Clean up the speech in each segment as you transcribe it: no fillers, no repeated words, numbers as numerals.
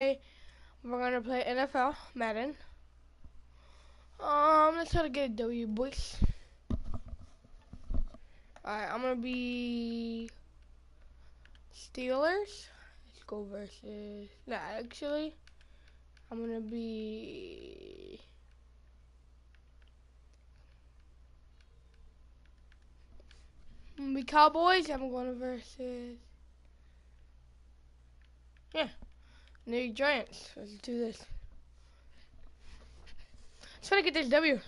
We're gonna play NFL Madden. Let's try to get a W, boys. Alright, I'm gonna be Steelers. Let's go versus. Nah, actually, I'm gonna be. Cowboys. I'm going versus. Yeah, New York Giants. Let's do this. Let's try to get this W.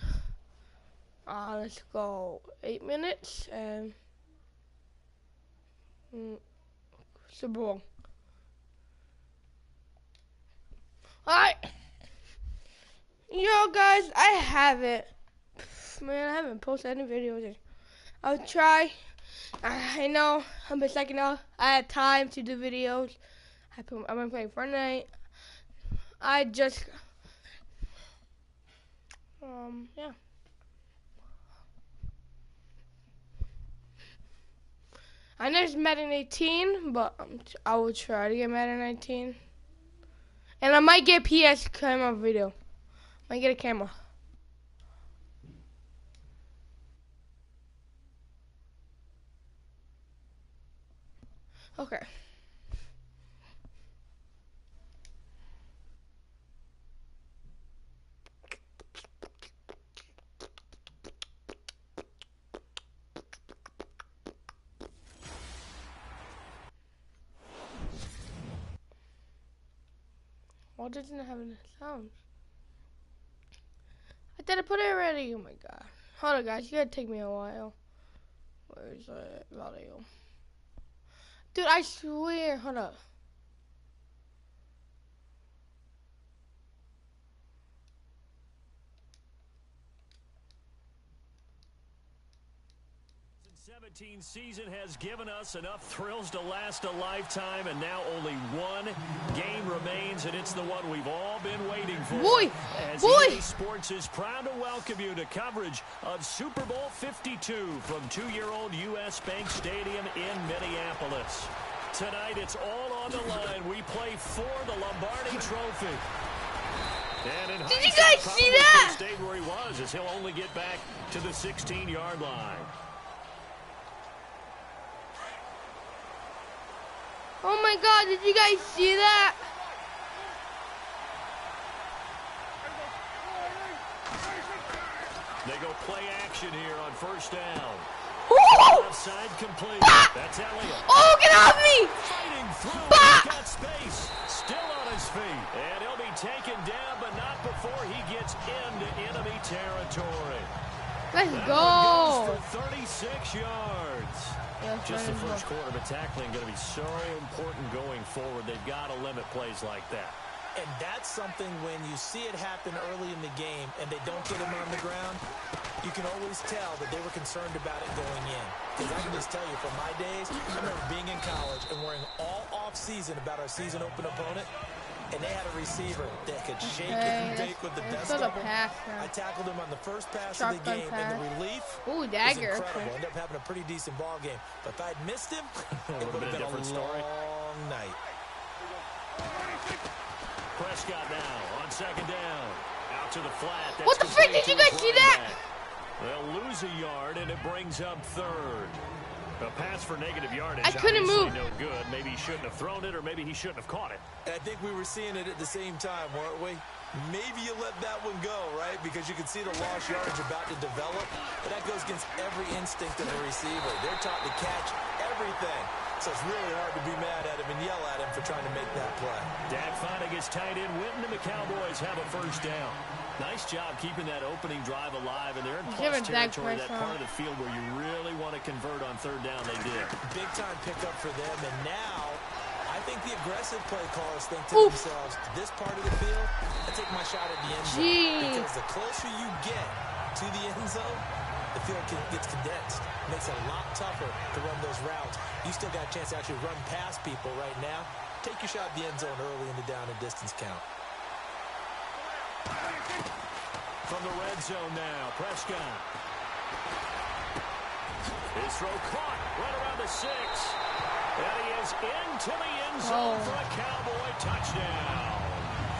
Let's go 8 minutes and Super Bowl. Alright. Yo guys, I haven't posted any videos yet. I'll try. I know I'm been second out. I had time to do videos. I've been playing Fortnite. I just yeah. I know it's Madden 18, but I will try to get Madden 19. And I might get PS camera video. Might get a camera. Okay. Why doesn't it have any sounds? I did put it already. Oh my god. Hold on, guys. You gotta take me a while. Where's the value? Dude, I swear. Hold up. The 2017 season has given us enough thrills to last a lifetime, and now only one game remains, and it's the one we've all been waiting for. As EA Sports is proud to welcome you to coverage of Super Bowl 52 from two-year-old U.S. Bank Stadium in Minneapolis. Tonight, it's all on the line. We play for the Lombardi Trophy. And did you guys see that? Stayed where he was, as he'll only get back to the 16-yard line. Oh my god, did you guys see that? They go play action here on first down. Outside complete. That's Elliott. Oh, get off me! Fighting through. He's got space. Still on his feet. And he'll be taken down, but not before he gets into enemy territory. Let's that go. Goes for 36 yards. Just the first quarter, but tackling going to be so important going forward. They've got to limit plays like that. And that's something when you see it happen early in the game and they don't get him on the ground, you can always tell that they were concerned about it going in. Because I can just tell you from my days, I remember being in college and worrying all off-season about our season open opponent. And they had a receiver that could shake and bake with the best of them. I tackled him on the first pass of the game, and the relief was incredible. Ended up having a pretty decent ball game. But if I'd missed him, it would have been a long night. Prescott now on second down. Out to the flat. What the frick? Did you guys see that? They'll lose a yard, and it brings up third. A pass for negative yardage. I couldn't move. No good. Maybe he shouldn't have thrown it, or maybe he shouldn't have caught it. And I think we were seeing it at the same time, weren't we? Maybe you let that one go, right? Because you can see the lost yardage about to develop. But that goes against every instinct of the receiver. They're taught to catch everything. So it's really hard to be mad at him and yell at him for trying to make that play. Dak Fonda gets tight end. Witten and the Cowboys have a first down. Nice job keeping that opening drive alive, and they're in plus territory, that part of the field where you really want to convert on third down. They did. Big time pickup for them, and now I think the aggressive play callers think to themselves, this part of the field, I take my shot at the end zone. Because the closer you get to the end zone, the field gets condensed. Makes it a lot tougher to run those routes. You still got a chance to actually run past people right now. Take your shot at the end zone early in the down and distance count. From the red zone now, Prescott. His throw caught right around the 6. And he is into the end zone for a Cowboy touchdown.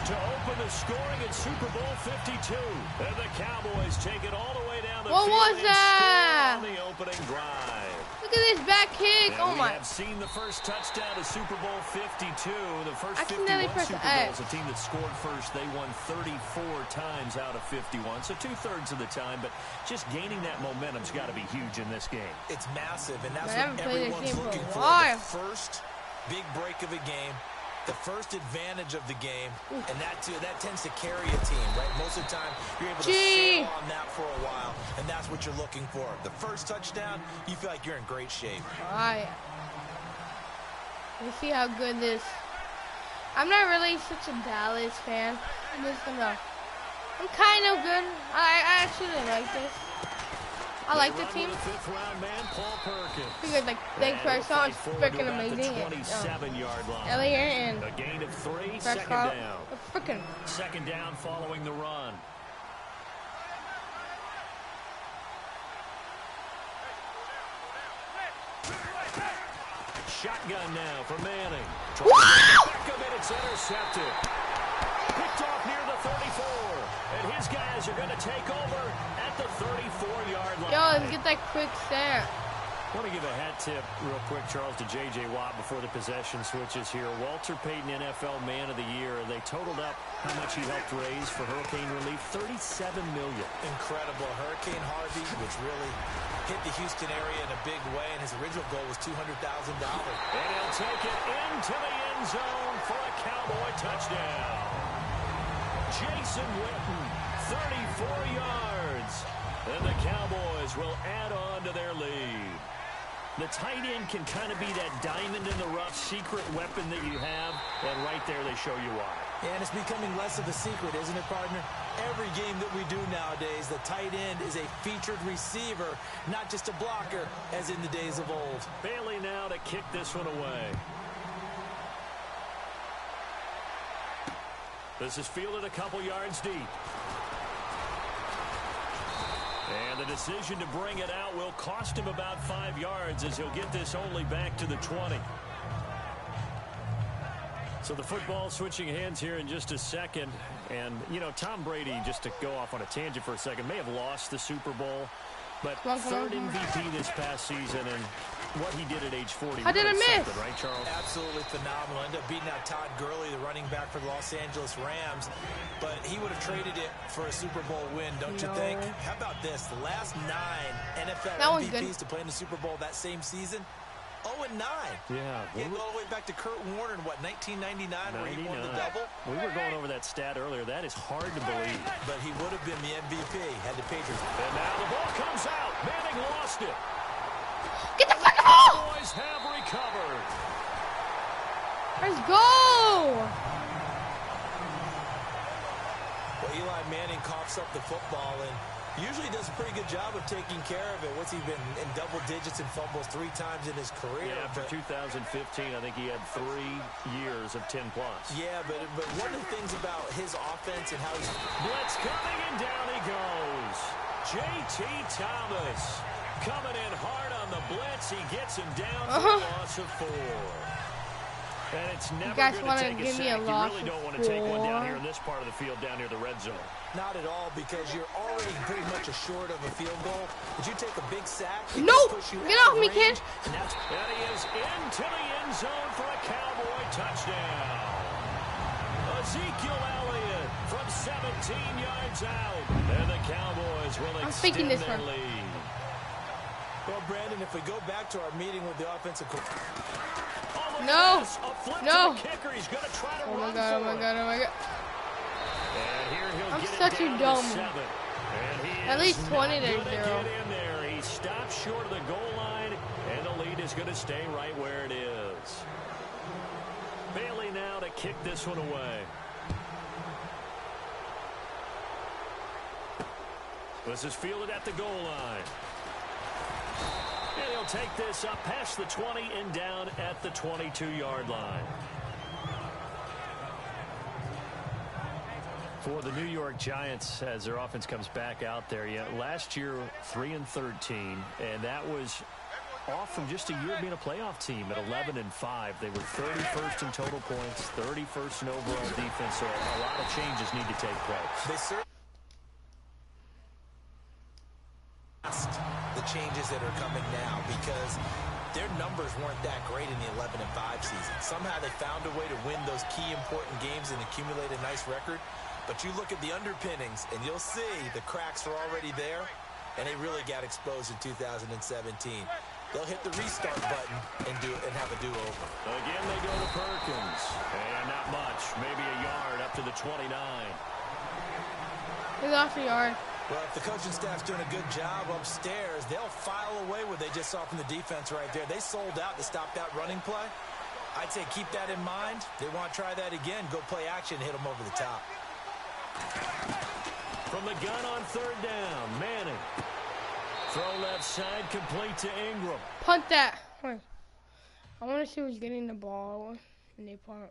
to open the scoring in Super Bowl 52. And the Cowboys take it all the way down the field. What was that? On the opening drive. Look at this back kick. And oh my. We have seen the first touchdown of Super Bowl 52. The first 51 Super X. Bowls, a team that scored first, they won 34 times out of 51. So 2/3 of the time, but just gaining that momentum's got to be huge in this game. It's massive, and that's Man, what everyone's looking for. The first big break of a game, the first advantage of the game, and that tends to carry a team, right? Most of the time, you're able to sail on that for a while, and that's what you're looking for. The first touchdown, you feel like you're in great shape. All right. Let's see how good this. I'm not really such a Dallas fan. I'm kind of good. I actually like this. I like the team. Because like they first saw it's freaking amazing. 27-yard line. Elliott and a gain of 3, second down. Second down following the run. Shotgun now for Manning. It's intercepted. Picked off near the 34. And his guys are going to take over at the 34-yard line. Yo, let's get that quick snap. I want to give a hat tip real quick, Charles, to J.J. Watt before the possession switches here. Walter Payton, NFL Man of the Year. They totaled up how much he helped raise for hurricane relief, $37 million. Incredible. Hurricane Harvey, which really hit the Houston area in a big way, and his original goal was $200,000. And he'll take it into the end zone for a Cowboy touchdown. Jason Witten, 34 yards. And the Cowboys will add on to their lead. The tight end can kind of be that diamond in the rough secret weapon that you have, and right there they show you why. And it's becoming less of a secret, isn't it, partner? Every game that we do nowadays, the tight end is a featured receiver, not just a blocker, as in the days of old. Bailey now to kick this one away. This is fielded a couple yards deep. And the decision to bring it out will cost him about 5 yards as he'll get this only back to the 20. So the football switching hands here in just a second. And, you know, Tom Brady, just to go off on a tangent for a second, may have lost the Super Bowl. But third MVP this past season, and what he did at age 40. How did I miss? Right, Charles? Absolutely phenomenal. Ended up beating out Todd Gurley, the running back for the Los Angeles Rams. But he would have traded it for a Super Bowl win, don't you think? How about this? The last 9 NFL MVPs to play in the Super Bowl that same season, 0-9. Yeah. Getting all the way back to Kurt Warner in, what, 1999, where he won the double? We were going over that stat earlier. That is hard to believe. But he would have been the MVP had the Patriots. And now the ball comes out. Manning lost it. Get the fucking ball! Boys have recovered. Let's go! Well, Eli Manning coughs up the football and usually does a pretty good job of taking care of it. What's he been in double digits in fumbles 3 times in his career? Yeah, for 2015, I think he had 3 years of 10+. Yeah, but one of the things about his offense and how he's... Blitz coming, and down he goes. J.T. Thomas coming in hard on the blitz. He gets him down for a loss of 4. And it's never going to take a sack. You really don't want to take one down here in this part of the field, down near the red zone. Not at all, because you're already pretty much assured of a field goal. But you take a big sack. No! Get off me, kid! And he is into the end zone for a Cowboy touchdown. Ezekiel Elliott from 17 yards out. And the Cowboys will extend their lead. Well, Brandon, if we go back to our meeting with the offensive coordinator. No! No! Oh my god, oh my god, oh my god. I'm such a dumb. At least 20 to 0. He stops short of the goal line, and the lead is going to stay right where it is. Bailey now to kick this one away. This is fielded at the goal line. And he'll take this up past the 20 and down at the 22-yard line. For the New York Giants, as their offense comes back out there, last year 3-13, and that was off from just a year being a playoff team at 11-5. They were 31st in total points, 31st in overall defense, so a lot of changes need to take place. The changes that are coming now, because their numbers weren't that great in the 11-5 season. Somehow they found a way to win those key important games and accumulate a nice record. But you look at the underpinnings, and you'll see the cracks are already there, and they really got exposed in 2017. They'll hit the restart button and have a do-over. Again, they go to Perkins. And not much. Maybe a yard up to the 29. He lost a yard. Well, if the coaching staff's doing a good job upstairs, they'll file away what they just saw from the defense right there. They sold out to stop that running play. I'd say keep that in mind. They want to try that again. Go play action and hit them over the top. From the gun on third down, Manning. Throw left side, complete to Ingram. Punt that. Wait. I want to see who's getting the ball and they punt.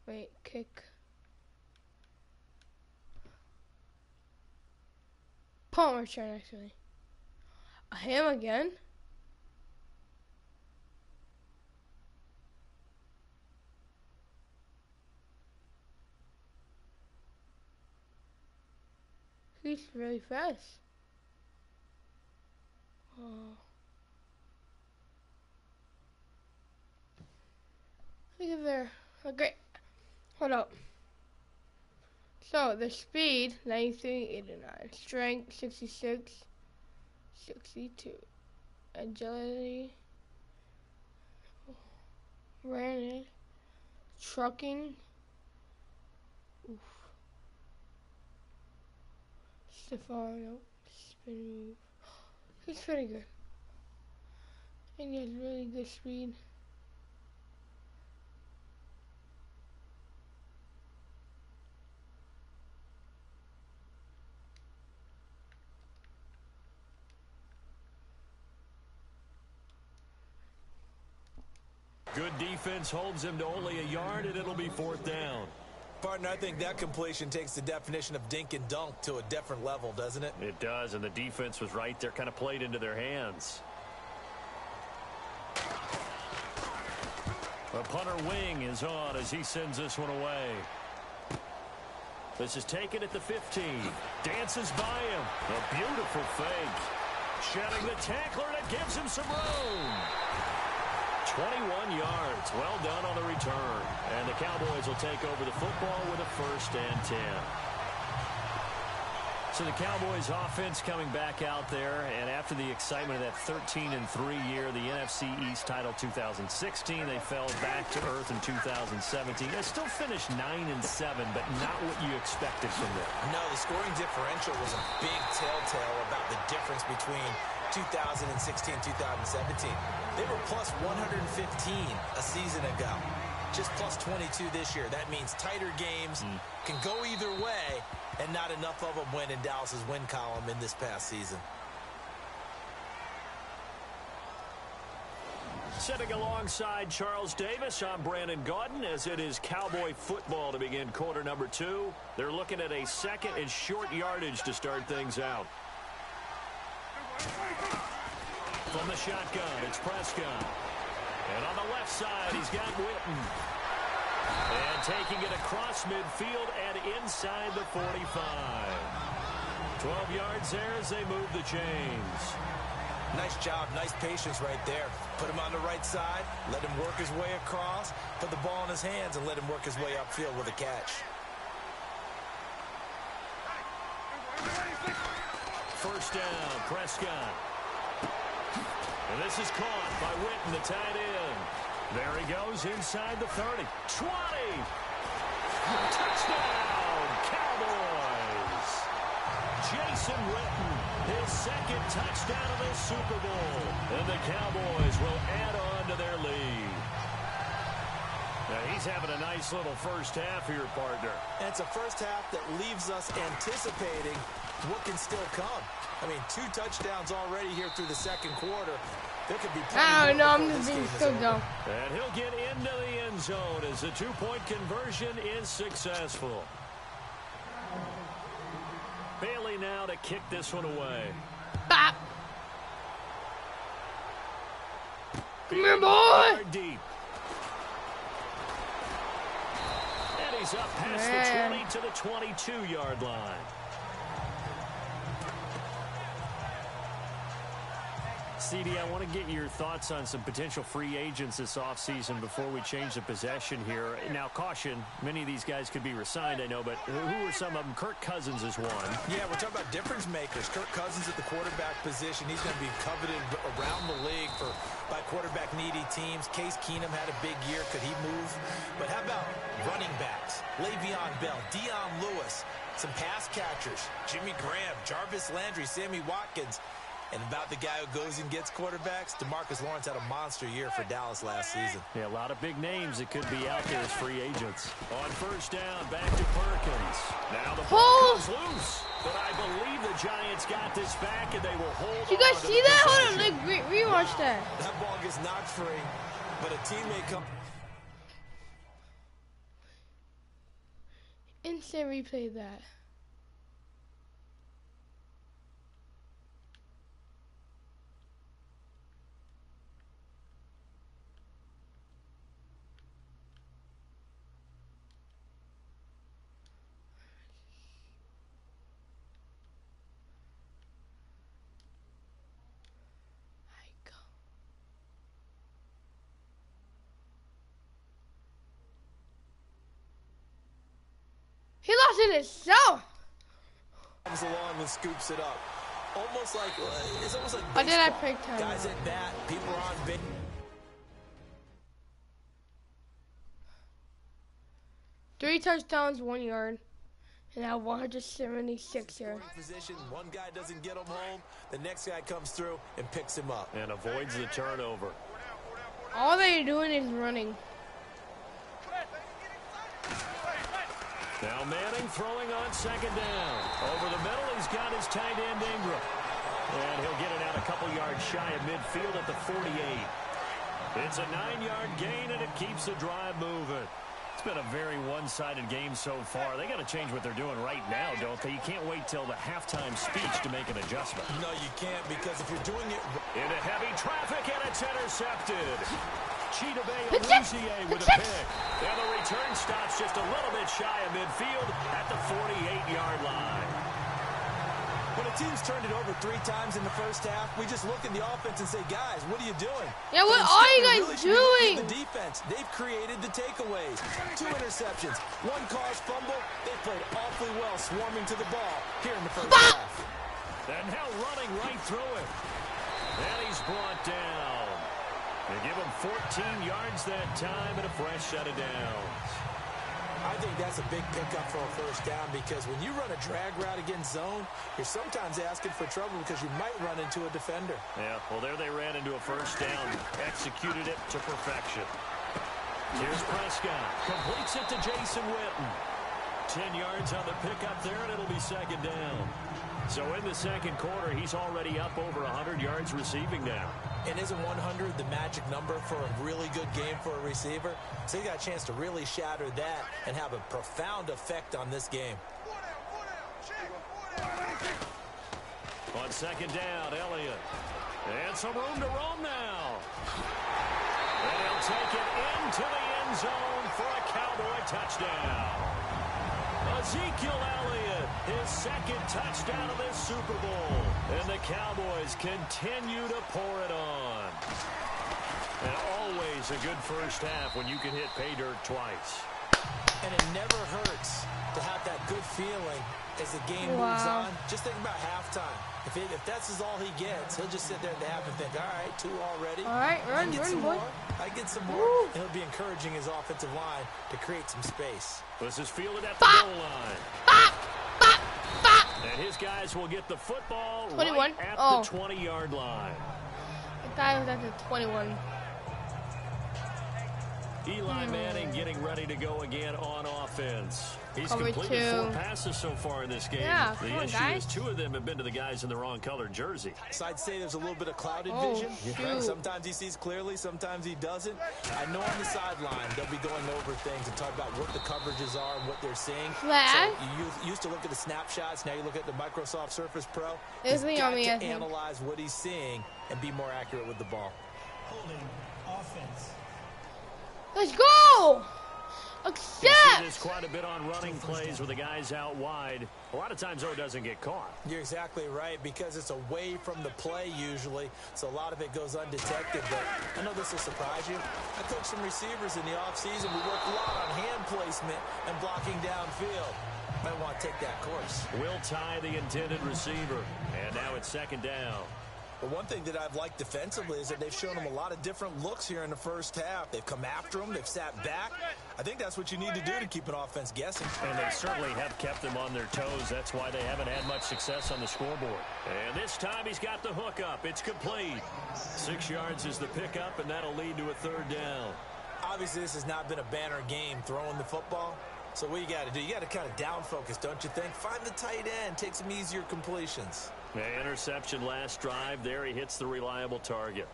Wait, kick. Punt return, actually. Him again? He's really fast. Oh. Look at there. Oh, great. Hold up. So, the speed, 93, 89. Strength, 66, 62. Agility, ran, trucking. Oof. Stefano, spin move. He's pretty good. And he has really good speed. Good defense holds him to only a yard, and it'll be fourth down. Partner, I think that completion takes the definition of dink and dunk to a different level, doesn't it? It does, and the defense was right there, kind of played into their hands. The punter wing is on as he sends this one away. This is taken at the 15. Dances by him. A beautiful fake. Shedding the tackler, and it gives him some room. 21 yards. Well done on the return. And the Cowboys will take over the football with a 1st and 10. So the Cowboys offense coming back out there, and after the excitement of that 13-3 year, the NFC East title 2016, they fell back to earth in 2017. They still finished 9-7, but not what you expected from them. No, the scoring differential was a big telltale about the difference between 2016, 2017. They were plus 115 a season ago. Just plus 22 this year. That means tighter games can go either way, and not enough of them went in Dallas's win column in this past season. Sitting alongside Charles Davis, I'm Brandon Gaudin, as it is Cowboy football to begin quarter number 2. They're looking at a 2nd and short yardage to start things out. From the shotgun, it's Prescott. And on the left side, he's got Witten. And taking it across midfield and inside the 45. 12 yards there as they move the chains. Nice job, nice patience right there. Put him on the right side, let him work his way across, put the ball in his hands, and let him work his way upfield with a catch. First down, Prescott. And this is caught by Witten, the tight end. There he goes inside the 30. 20. Touchdown, Cowboys. Jason Witten, his 2nd touchdown of the Super Bowl. And the Cowboys will add on to their lead. He's having a nice little first half here, partner. And it's a first half that leaves us anticipating what can still come. I mean, 2 touchdowns already here through the second quarter. There could be plenty more I'm before just this being game is so over. dumb. And he'll get into the end zone as the 2-point conversion is successful. Bailey now to kick this one away. Bop. Come here, boy. Deep. And he's up past Man. the 20 to the 22-yard line. CD, I want to get your thoughts on some potential free agents this offseason before we change the possession here. Now, caution, many of these guys could be re-signed, I know, but who are some of them? Kirk Cousins is one. Yeah, we're talking about difference makers. Kirk Cousins at the quarterback position. He's going to be coveted around the league by quarterback-needy teams. Case Keenum had a big year. Could he move? But how about running backs? Le'Veon Bell, Dion Lewis, some pass catchers, Jimmy Graham, Jarvis Landry, Sammy Watkins. And about the guy who goes and gets quarterbacks, DeMarcus Lawrence had a monster year for Dallas last season. Yeah, a lot of big names that could be out there as free agents. On first down, back to Perkins. Now the ball comes loose. But I believe the Giants got this back, and they will hold You guys on to see the that? Hold on, possession. like, rewatch that. That ball gets knocked free, but a teammate comes. Instant replay that. He lost it himself. Comes along and scoops it up. Almost like, it's almost like I did that baseball. break time. Guys at bat, people are on base. 3 touchdowns, 1 yard, and now 176 yards. Position, one guy doesn't get him home, the next guy comes through and picks him up. And avoids the turnover. All they're doing is running. Now Manning throwing on second down. Over the middle, he's got his tight end Ingram. And he'll get it out a couple yards shy of midfield at the 48. It's a 9-yard gain, and it keeps the drive moving. It's been a very one-sided game so far. They got to change what they're doing right now, don't they? You can't wait till the halftime speech to make an adjustment. No, you can't, because if you're doing it... Into heavy traffic, and it's intercepted. Cheetah Bay It's it. Awuzie with It's a it. pick. And the return stops just a little bit shy of midfield at the 48-yard line. When a team's turned it over 3 times in the first half, we just look at the offense and say, guys, what are you doing? Yeah, what But are you instead, we guys really should be looking doing? at the defense. They've created the takeaways. 2 interceptions, 1 caused fumble. They played awfully well swarming to the ball here in the first half. And now running right through it. And he's brought down. They give him 14 yards that time and a fresh set of downs. I think that's a big pickup for a first down, because when you run a drag route against zone, you're sometimes asking for trouble because you might run into a defender. Yeah, well, there they ran into a first down. Executed it to perfection. Here's Prescott. Completes it to Jason Witten. 10 yards on the pickup there, and it'll be second down. So in the second quarter, he's already up over 100 yards receiving now. And isn't 100 the magic number for a really good game for a receiver? So he got a chance to really shatter that and have a profound effect on this game. On second down, Elliott. And some room to roam now. And he'll take it into the end zone for a Cowboy touchdown. Ezekiel Elliott, his second touchdown of this Super Bowl. And the Cowboys continue to pour it on. And always a good first half when you can hit pay dirt twice. And it never hurts to have that good feeling as the game moves on. Just think about halftime. If that's all he gets, he'll just sit there at the half and think, all right, 2 already. All right, run, boy. I get some more. Woo. And he'll be encouraging his offensive line to create some space. This is fielded at the goal line. And his guys will get the football 21. right at the 20-yard line. The guy was at the 21. Eli Manning getting ready to go again on offense. He's Cover completed 4 2. passes so far in this game. Yeah, the issue is 2 of them have been to the guys in the wrong colored jersey. So I'd say there's a little bit of clouded vision. Right? Sometimes he sees clearly, sometimes he doesn't. I know on the sideline they'll be going over things and talk about what the coverages are and what they're seeing. Flag. So you used to look at the snapshots. Now you look at the Microsoft Surface Pro. It's He's got me, to I think. analyze what he's seeing and be more accurate with the ball. Holding offense. Let's go! You see Accept! this quite a bit on running plays with the guys out wide. A lot of times, though, it doesn't get caught. You're exactly right, because it's away from the play usually, so a lot of it goes undetected. But I know this will surprise you. I coached some receivers in the offseason. We worked a lot on hand placement and blocking downfield. Might want to take that course. Will tie the intended receiver, and now it's 2nd down. But one thing that I've liked defensively is that they've shown them a lot of different looks here in the first half. They've come after them. They've sat back. I think that's what you need to do to keep an offense guessing. And they certainly have kept them on their toes. That's why they haven't had much success on the scoreboard. And this time he's got the hook up. It's complete. 6 yards is the pickup, and that'll lead to a 3rd down. Obviously, this has not been a banner game throwing the football. So what you got to do, you got to kind of down focus, don't you think? Find the tight end, take some easier completions. The interception last drive. There he hits the reliable target.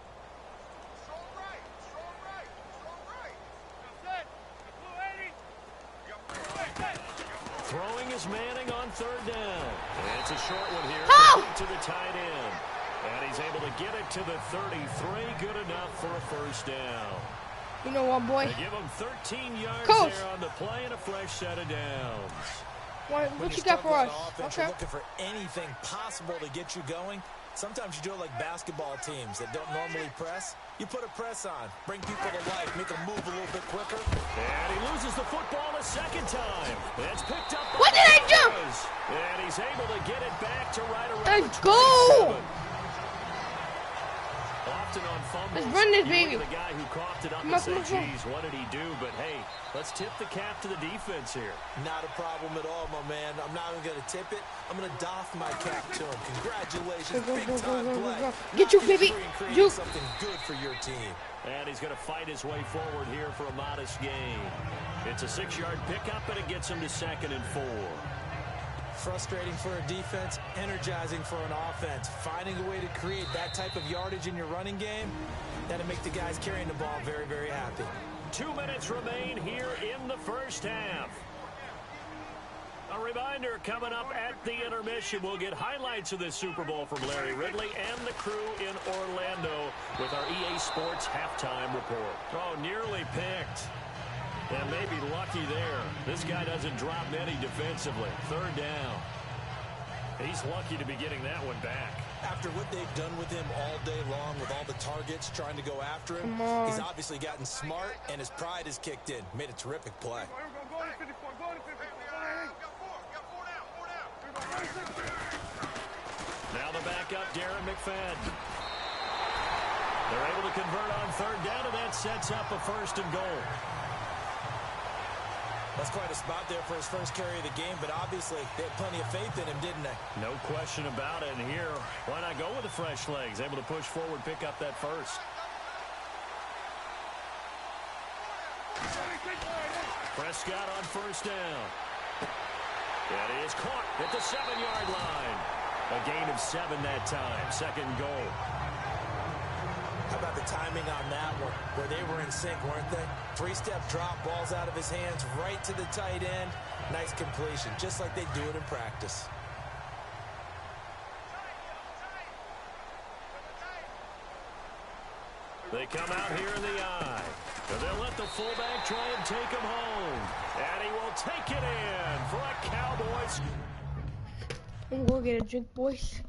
Throwing is Manning on 3rd down. And it's a short one here. Oh! To the tight end. And he's able to get it to the 33. Good enough for a 1st down. You know what, boy? They give him 13 yards Coach. there on the play and a fresh set of downs. What you got for us? Offense, Okay. You're looking for anything possible to get you going. Sometimes you do it like basketball teams that don't normally press. You put a press on, bring people to life, make them move a little bit quicker. And he loses the football a 2nd time. It's picked up by What did I do? And he's able to get it back to right around Let's the go! 27. Often on fumbles, Let's run this, you baby. look at the guy who coughed it up Come and on, say, come on, come on. geez, what did he do? But hey, let's tip the cap to the defense here. Not a problem at all, my man. I'm not even going to tip it. I'm going to doff my cap to him. Congratulations, big-time play. Get you, baby. Creating You. something good for your team. And he's going to fight his way forward here for a modest gain. It's a 6-yard pickup, and it gets him to 2nd and 4. Frustrating for a defense, energizing for an offense. Finding a way to create that type of yardage in your running game, that'll make the guys carrying the ball very, very happy. 2 minutes remain here in the first half. A reminder, coming up at the intermission, we'll get highlights of this Super Bowl from Larry Ridley and the crew in Orlando with our EA Sports halftime report. Oh, nearly picked. And maybe lucky there. This guy doesn't drop many defensively. 3rd down. He's lucky to be getting that one back. After what they've done with him all day long, with all the targets trying to go after him, he's obviously gotten smart, and his pride has kicked in. Made a terrific play. Now the backup, Darren McFadden. They're able to convert on 3rd down, and that sets up a 1st and goal. That's quite a spot there for his first carry of the game, but obviously they had plenty of faith in him, didn't they? No question about it. And here, why not go with the fresh legs? Able to push forward, pick up that 1st. Prescott on 1st down. And he is caught at the 7-yard line. A gain of 7 that time. 2nd and goal. How about the timing on that one, where they were in sync, weren't they? 3-step drop, balls out of his hands, right to the tight end. Nice completion, just like they do it in practice. They come out here in the eye. And they'll let the fullback try and take him home. And he will take it in for a Cowboys. I'm gonna go get a drink, boys.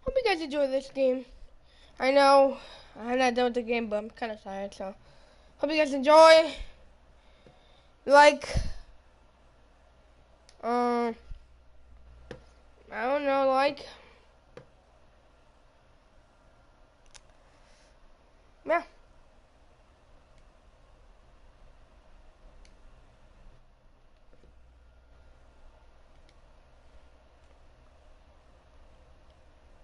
Hope you guys enjoy this game. I know I'm not done with the game, but I'm kind of tired, so hope you guys enjoy. Like, I don't know, like.